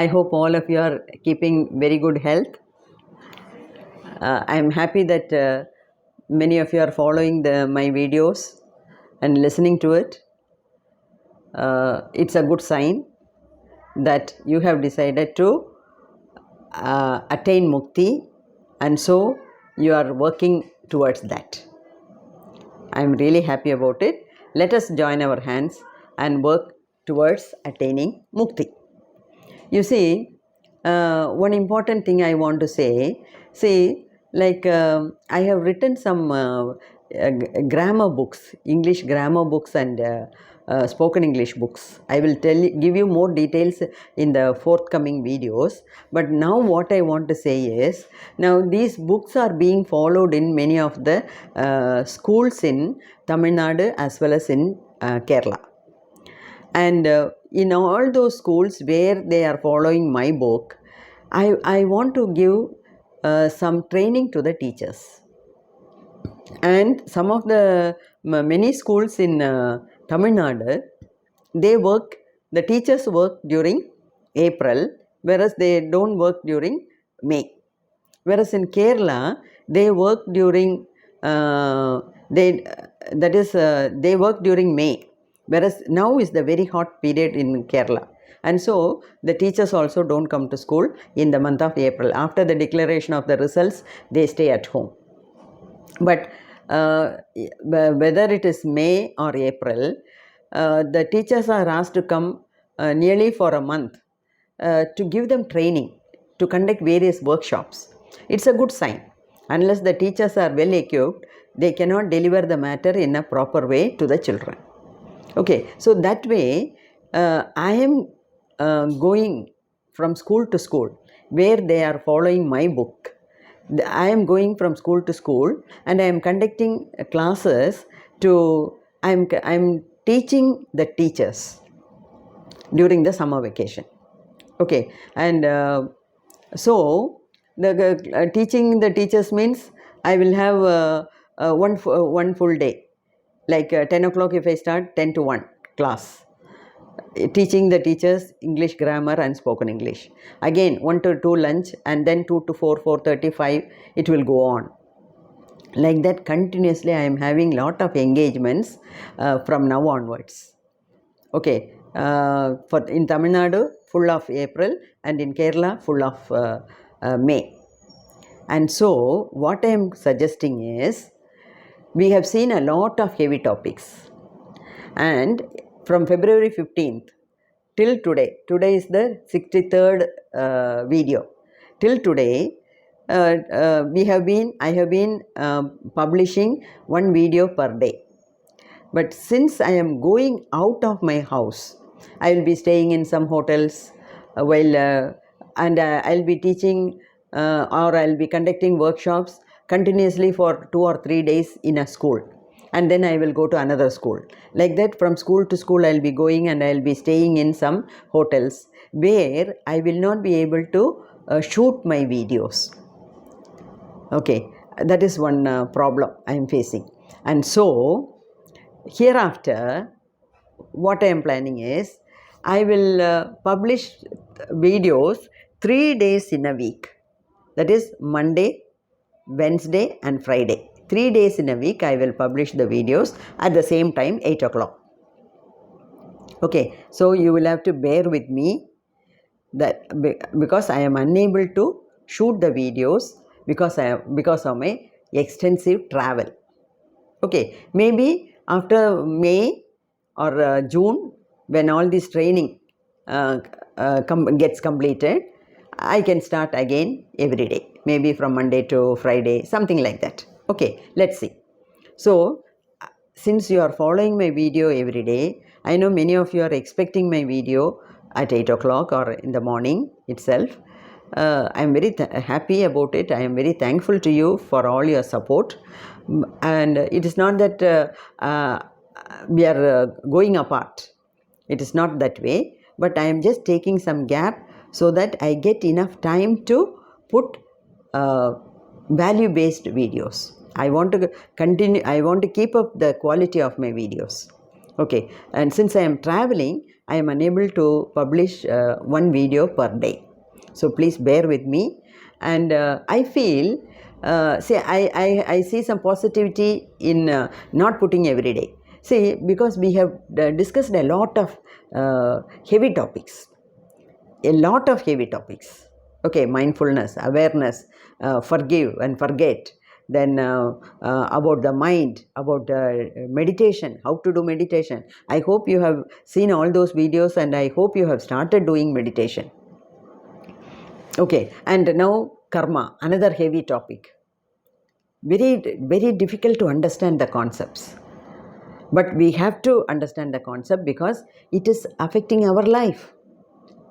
I hope all of you are keeping very good health. I am happy that many of you are following my videos and listening to it. It's a good sign that you have decided to attain mukti, and so you are working towards that. I am really happy about it. Let us join our hands and work towards attaining mukti. You see, one important thing I want to say, I have written some grammar books, English grammar books and spoken English books. I will give you more details in the forthcoming videos. But now what I want to say is, now these books are being followed in many of the schools in Tamil Nadu as well as in Kerala. And in all those schools where they are following my book, I want to give some training to the teachers. And some of the many schools in Tamil Nadu, the teachers work during April, whereas they don't work during May. Whereas in Kerala, they work during they work during May. Whereas now is the very hot period in Kerala. And so the teachers also don't come to school in the month of April. After the declaration of the results, they stay at home. But whether it is May or April, the teachers are asked to come nearly for a month to give them training, to conduct various workshops. It's a good sign. Unless the teachers are well equipped, they cannot deliver the matter in a proper way to the children. Okay, so that way I am going from school to school where they are following my book. I am going from school to school and I am conducting classes I am teaching the teachers during the summer vacation. Okay, and so the teaching the teachers means I will have one full day. Like 10 o'clock if I start, 10 to 1 class. Teaching the teachers English grammar and spoken English. Again 1 to 2 lunch and then 2 to 4, 4:35, it will go on. Like that continuously I am having lot of engagements from now onwards. Okay, in Tamil Nadu full of April and in Kerala full of May. And so what I am suggesting is, we have seen a lot of heavy topics, and from February 15th till today is the 63rd video, till today I have been publishing one video per day. But since I am going out of my house, I will be staying in some hotels and I'll be teaching or I'll be conducting workshops continuously for 2 or 3 days in a school, and then I will go to another school. Like that, from school to school I'll be going and I'll be staying in some hotels where I will not be able to shoot my videos. Okay, that is one problem I am facing. And so hereafter what I am planning is, I will publish videos 3 days in a week. That is Monday, Wednesday and Friday. 3 days in a week I will publish the videos at the same time, 8 o'clock. Okay, so you will have to bear with me that because I am unable to shoot the videos because of my extensive travel. Okay, maybe after May or June, when all this training gets completed, I can start again every day, maybe from Monday to Friday, something like that. Okay, let's see. So, since you are following my video every day, I know many of you are expecting my video at 8 o'clock or in the morning itself. I am very happy about it. I am very thankful to you for all your support. And it is not that we are going apart. It is not that way. But I am just taking some gap so that I get enough time to put value-based videos. I want to continue, I want to keep up the quality of my videos. Okay, and since I am traveling, I am unable to publish one video per day. So please bear with me. And I feel, I see some positivity in not putting every day. See, because we have discussed a lot of heavy topics. Okay, mindfulness, awareness, forgive and forget, then about the mind, about meditation, how to do meditation. I hope you have seen all those videos, and I hope you have started doing meditation. Okay, and now karma, another heavy topic. Very, very difficult to understand the concepts. But we have to understand the concept because it is affecting our life.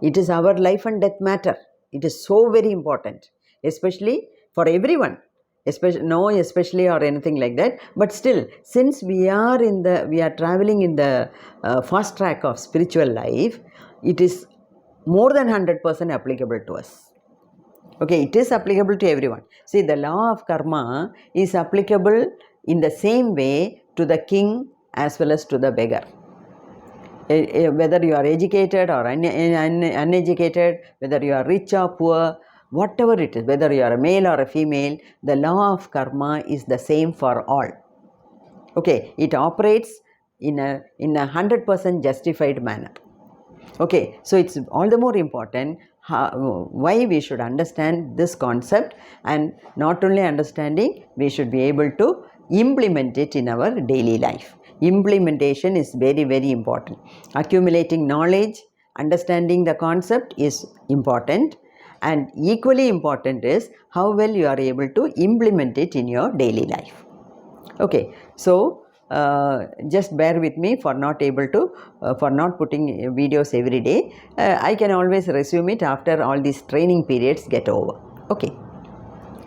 It is our life and death matter. It is so very important, especially for everyone, especially or anything like that. But still, since we are traveling in the fast track of spiritual life, it is more than 100% applicable to us. Okay, it is applicable to everyone. See, the law of karma is applicable in the same way to the king as well as to the beggar. Whether you are educated or uneducated, whether you are rich or poor, whatever it is, whether you are a male or a female, the law of karma is the same for all. Okay, it operates in a 100% justified manner. Okay, so it's all the more important why we should understand this concept, and not only understanding, we should be able to implement it in our daily life. Implementation is very, very important. Accumulating knowledge, understanding the concept is important, and equally important is how well you are able to implement it in your daily life. Okay, so just bear with me for not putting videos every day. I can always resume it after all these training periods get over. Okay,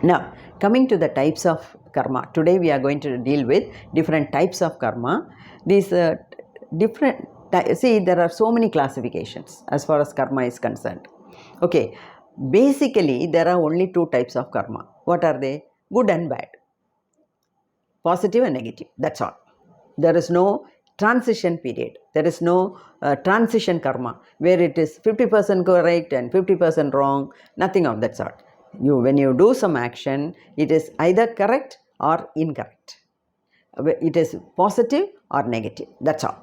now coming to the types of karma. Today we are going to deal with different types of karma. These there are so many classifications as far as karma is concerned. Okay, basically there are only two types of karma. What are they? Good and bad. Positive and negative, that's all. There is no transition period. There is no transition karma where it is 50% correct and 50% wrong. Nothing of that sort. When you do some action, it is either correct or incorrect. It is positive or negative. That's all.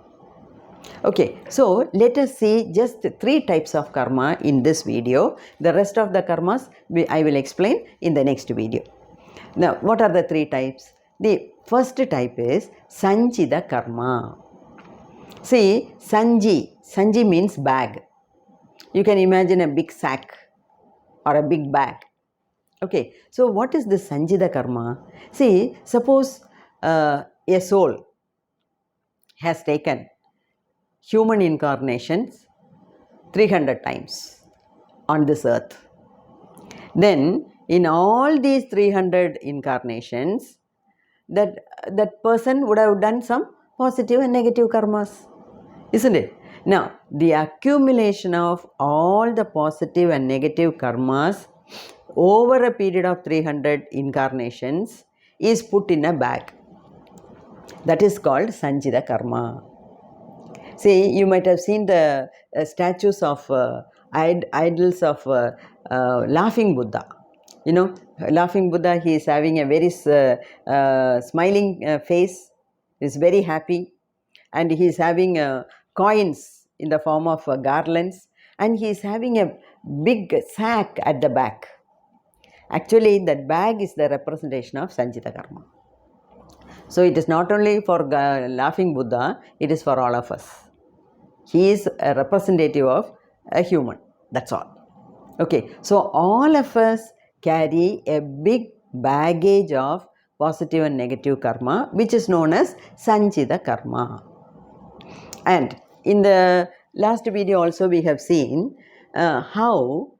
Okay, so let us see just 3 types of karma in this video. The rest of the karmas I will explain in the next video. Now, what are the 3 types? The first type is SANCHITHA karma. See, Sanji means bag. You can imagine a big sack or a big bag. Okay, so what is this SANCHITHA karma? See, suppose a soul has taken human incarnations 300 times on this earth. Then, in all these 300 incarnations, that person would have done some positive and negative karmas, isn't it? Now, the accumulation of all the positive and negative karmas over a period of 300 incarnations is put in a bag. That is called SANCHITHA karma. See, you might have seen the statues of idols of laughing Buddha. You know, laughing Buddha, he is having a very smiling face, is very happy, and he is having coins in the form of garlands, and he is having a big sack at the back. Actually, that bag is the representation of SANCHITHA karma. So, it is not only for laughing Buddha, it is for all of us. He is a representative of a human, that's all. Okay, so all of us carry a big baggage of positive and negative karma, which is known as SANCHITHA karma. And in the last video also we have seen how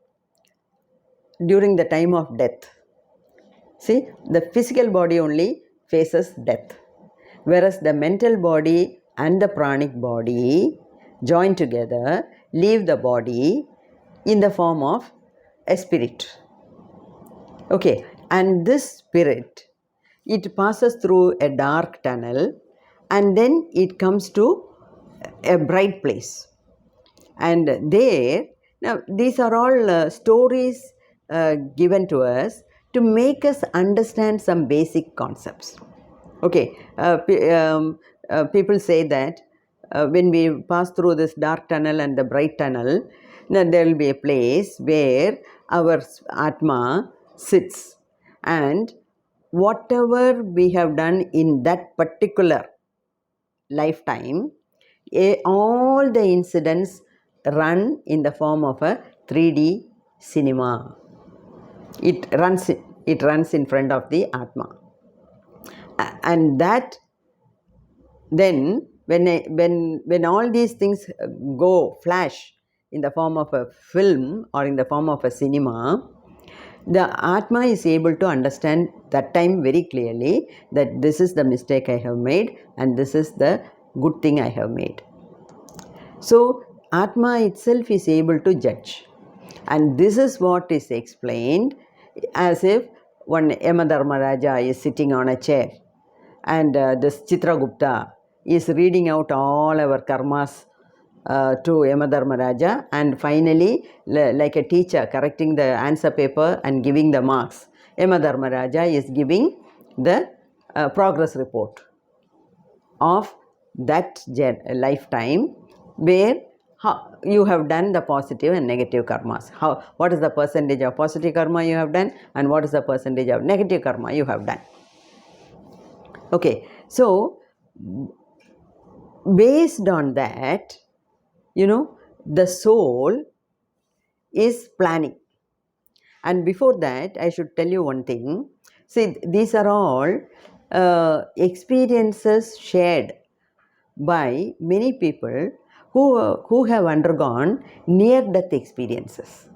during the time of death, see, the physical body only faces death, whereas the mental body and the pranic body join together, leave the body in the form of a spirit. Okay, and this spirit, it passes through a dark tunnel and then it comes to a bright place. And there, now these are all stories given to us to make us understand some basic concepts. Okay, people say that when we pass through this dark tunnel and the bright tunnel, then there will be a place where our Atma sits, and whatever we have done in that particular lifetime, all the incidents run in the form of a 3D cinema. It runs in front of the Atma. And that then when all these things go flash in the form of a film or in the form of a cinema, the Atma is able to understand that time very clearly that this is the mistake I have made and this is the good thing I have made. So Atma itself is able to judge, and this is what is explained as if one Yamadharmaraja is sitting on a chair, and this Chitragupta is reading out all our karmas to Yamadharmaraja, and finally, like a teacher correcting the answer paper and giving the marks, Yamadharmaraja is giving the progress report of that lifetime where you have done the positive and negative karmas. What is the percentage of positive karma you have done and what is the percentage of negative karma you have done. Okay, so based on that, the soul is planning. And before that, I should tell you one thing. See, these are all experiences shared by many people who have undergone near-death experiences.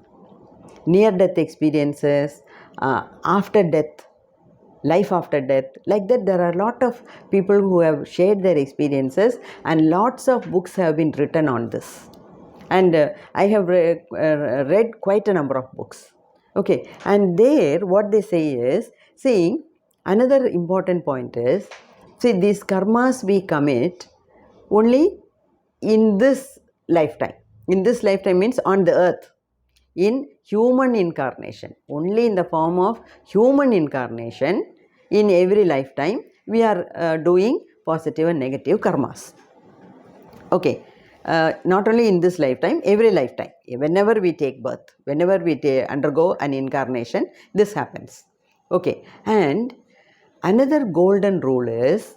Near-death experiences, after death, life after death, like that. There are a lot of people who have shared their experiences, and lots of books have been written on this. And I have read quite a number of books. Okay, and there what they say is, see, another important point is, see, these karmas we commit only in this lifetime. In this lifetime means on the earth, in human incarnation, only in the form of human incarnation. In every lifetime we are doing positive and negative karmas. Okay, not only in this lifetime, every lifetime, whenever we take birth, whenever we undergo an incarnation, this happens. Okay, and another golden rule is,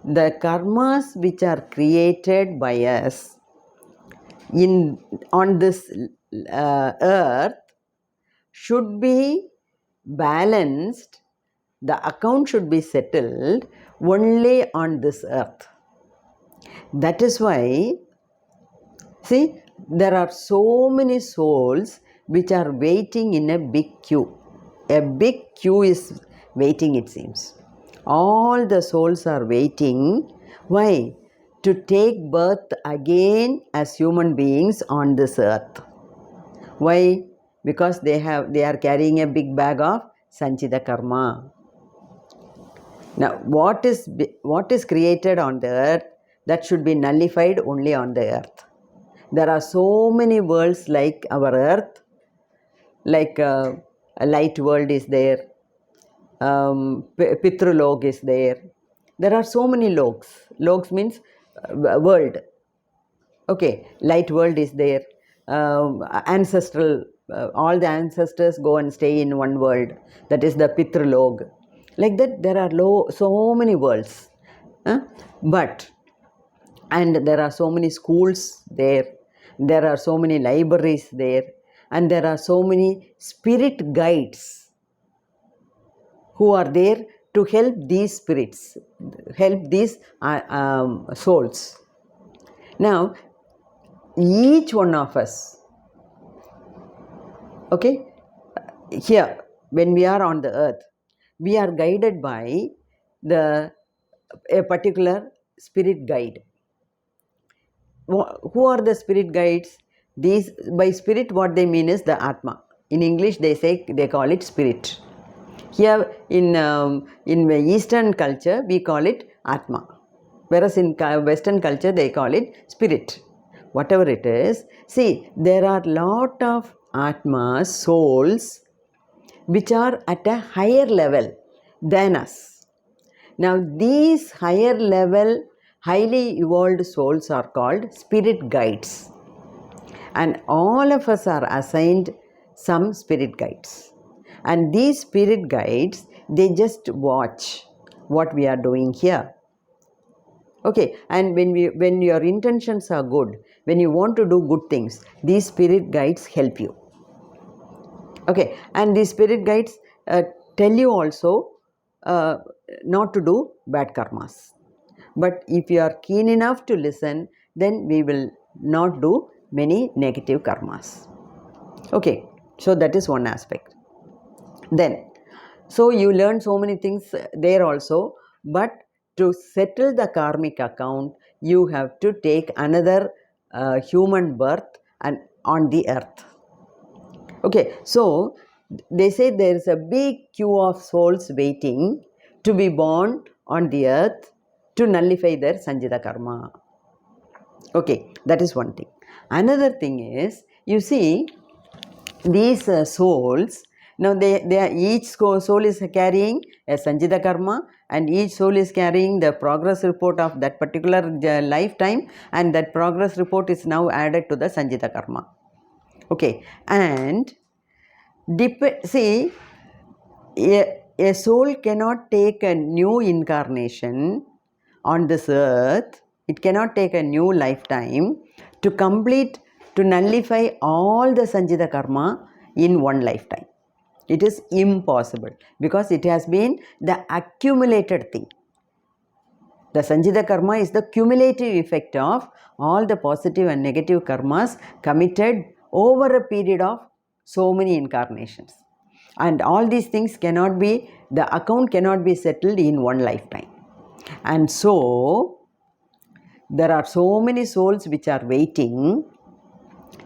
the karmas which are created by us on this earth should be balanced. The account should be settled only on this earth. That is why, see, there are so many souls which are waiting in a big queue. A big queue is waiting, it seems. All the souls are waiting. Why? To take birth again as human beings on this earth. Why? Because they are carrying a big bag of SANCHITHA karma. Now, what is created on the earth, that should be nullified only on the earth. There are so many worlds like our earth, like a light world is there, Pitrulog is there. There are so many logs. Logs means world. Okay, light world is there. Ancestral, all the ancestors go and stay in one world. That is the Pitrulog. Like that, there are so many worlds. And there are so many schools there. There are so many libraries there. And there are so many spirit guides who are there to help these spirits, help these souls. Now, each one of us, okay, here, when we are on the earth, we are guided by a particular spirit guide. Who are the spirit guides? These, by spirit, what they mean is the Atma. In English, they call it spirit. Here in Eastern culture, we call it Atma. Whereas in Western culture, they call it spirit. whatever it is. See, there are lot of Atmas, souls, which are at a higher level than us. Now, these higher level, highly evolved souls are called spirit guides. And all of us are assigned some spirit guides. And these spirit guides, they just watch what we are doing here. Okay, and when your intentions are good, when you want to do good things, these spirit guides help you. Okay, and these spirit guides tell you also not to do bad karmas. But if you are keen enough to listen, then we will not do many negative karmas. Okay, so that is one aspect. Then, so you learn so many things there also, but to settle the karmic account, you have to take another human birth and on the earth. Okay, so they say there is a big queue of souls waiting to be born on the earth to nullify their Sanchitha karma. Okay, that is one thing. Another thing is, you see, these souls, now they are, each soul is carrying a Sanchitha karma, and each soul is carrying the progress report of that particular lifetime, and that progress report is now added to the Sanchitha karma. Okay, and see, a soul cannot take a new incarnation on this earth. It cannot take a new lifetime to complete, to nullify all the Sanchitha karma in one lifetime. It is impossible, because it has been the accumulated thing. The Sanchitha karma is the cumulative effect of all the positive and negative karmas committed over a period of so many incarnations. And all these things cannot be, the account cannot be settled in one lifetime. And so, there are so many souls which are waiting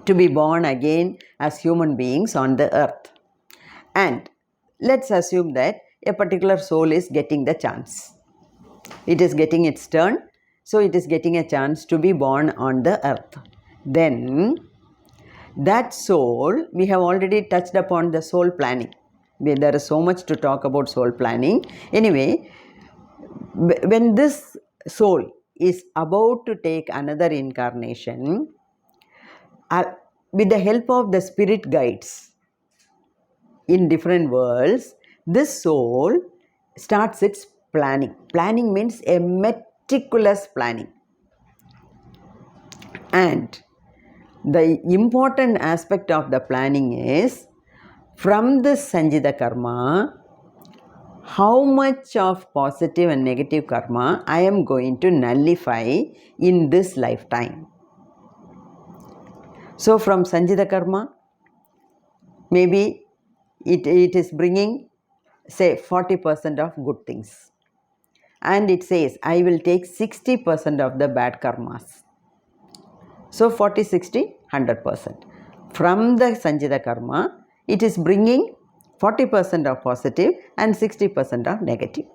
to be born again as human beings on the earth. And let's assume that a particular soul is getting the chance. It is getting its turn, so it is getting a chance to be born on the earth. Then, that soul, we have already touched upon the soul planning. There is so much to talk about soul planning. Anyway, when this soul is about to take another incarnation, with the help of the spirit guides in different worlds, this soul starts its planning. Planning means a meticulous planning. And the important aspect of the planning is, from this Sanchitha karma, how much of positive and negative karma I am going to nullify in this lifetime. So from Sanchitha karma, maybe it is bringing, say, 40% of good things. And it says, I will take 60% of the bad karmas. So 40, 60, 100%. From the Sanchitha karma, it is bringing 40% of positive and 60% of negative.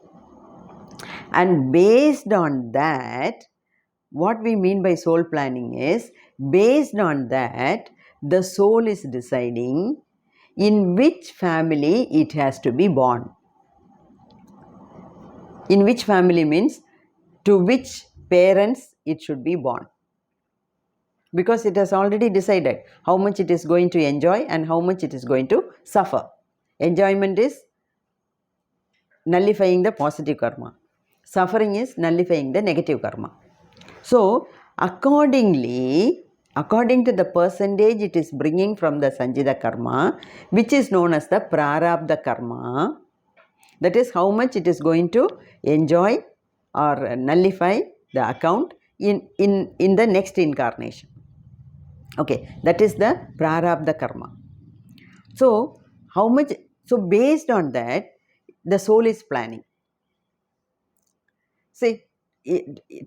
And based on that, what we mean by soul planning is, based on that, the soul is deciding in which family it has to be born. In which family means to which parents it should be born. Because it has already decided how much it is going to enjoy and how much it is going to suffer. Enjoyment is nullifying the positive karma. Suffering is nullifying the negative karma. So, accordingly, according to the percentage it is bringing from the Sanchitha karma, which is known as the PRARAPTha karma, that is how much it is going to enjoy or nullify the account in the next incarnation. Okay, that is the PRARAPTha karma. So, how much, so based on that, the soul is planning. See,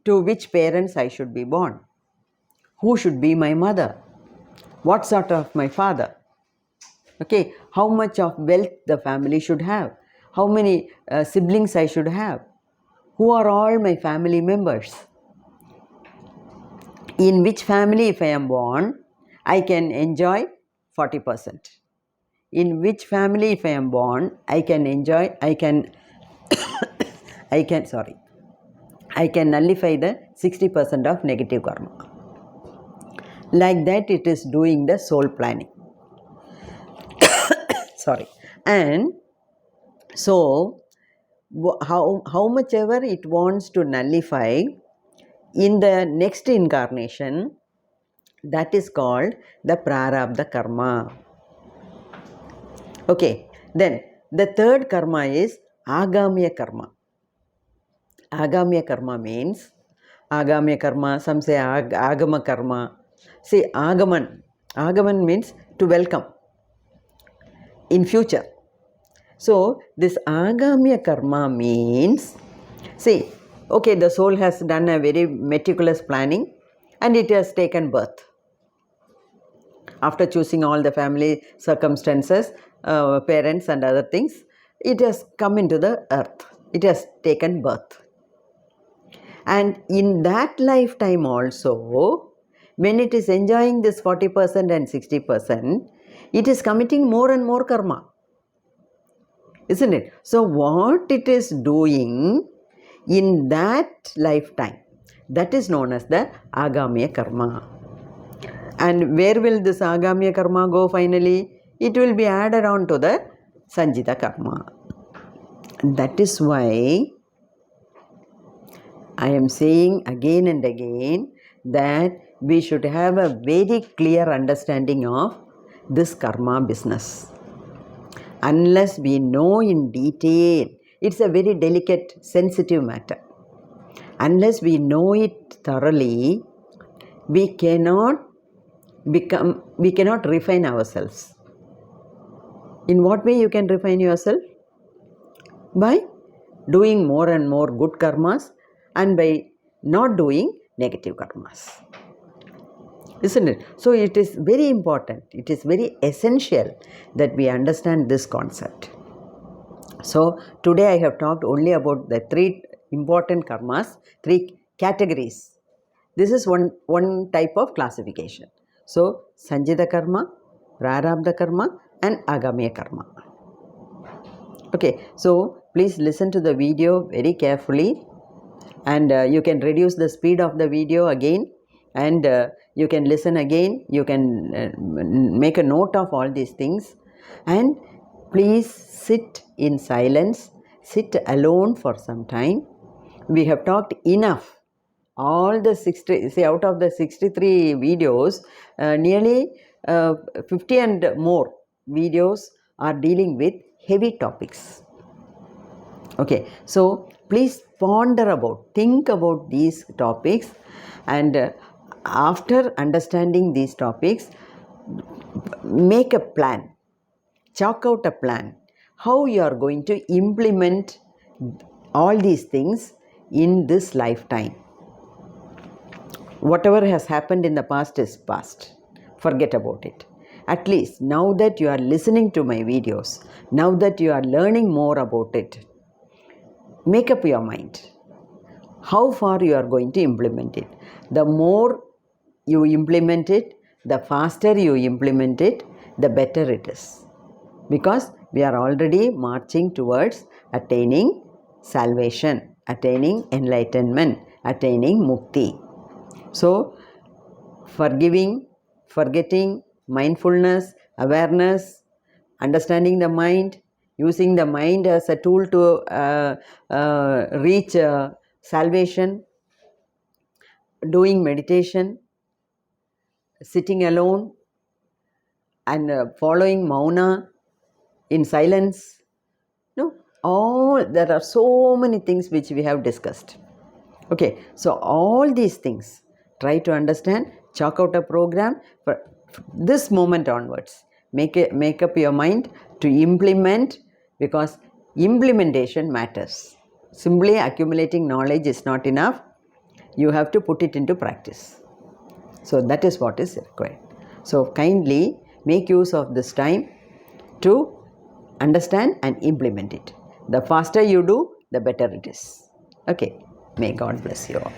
to which parents I should be born, who should be my mother, what sort of my father, okay, how much of wealth the family should have, how many siblings I should have, who are all my family members. In which family if I am born, I can enjoy 40%. In which family if I am born, I can nullify the 60% of negative karma. Like that it is doing the soul planning. Sorry. And so, how much ever it wants to nullify in the next incarnation, that is called the prarabdha karma. Okay, then the third karma is agamya karma. Agamya karma means, agamya karma, some say agama karma. See, agaman means to welcome in future. So, this agamya karma means, see, okay, the soul has done a very meticulous planning and it has taken birth. After choosing all the family circumstances, parents and other things, it has come into the earth. It has taken birth. And in that lifetime also, when it is enjoying this 40% and 60%, it is committing more and more karma. Isn't it? So, what it is doing in that lifetime, that is known as the agamya karma. And where will this agamya karma go finally? It will be added on to the sanchitha karma. That is why I am saying again and again that we should have a very clear understanding of this karma business. Unless we know in detail, it's a very delicate, sensitive matter. Unless we know it thoroughly, we cannot refine ourselves. In what way you can refine yourself? By doing more and more good karmas and by not doing negative karmas. Isn't it? So it is very important, it is very essential that we understand this concept. So today I have talked only about the three important karmas, three categories. This is one type of classification. So sanchitha karma, prarabdha karma and agamya karma. Okay, so please listen to the video very carefully, and you can reduce the speed of the video again, and you can listen again, you can make a note of all these things, and please sit in silence, sit alone for some time. We have talked enough. All the 60, see, out of the 63 videos, nearly 50 and more videos are dealing with heavy topics. Okay, so please ponder about, think about these topics, and after understanding these topics, make a plan, chalk out a plan, how you are going to implement all these things in this lifetime. Whatever has happened in the past is past. Forget about it. At least now that you are listening to my videos, now that you are learning more about it, make up your mind how far you are going to implement it. The more you implement it, the faster you implement it, the better it is. Because we are already marching towards attaining salvation, attaining enlightenment, attaining mukti. So, forgiving, forgetting, mindfulness, awareness, understanding the mind, using the mind as a tool to reach salvation, doing meditation, sitting alone and following mauna in silence. No, there are so many things which we have discussed. Okay, so all these things, try to understand, chalk out a program for this moment onwards. Make up your mind to implement, because implementation matters. Simply accumulating knowledge is not enough. You have to put it into practice. So that is what is required. So kindly make use of this time to understand and implement it. The faster you do, the better it is. Okay, may God bless you all.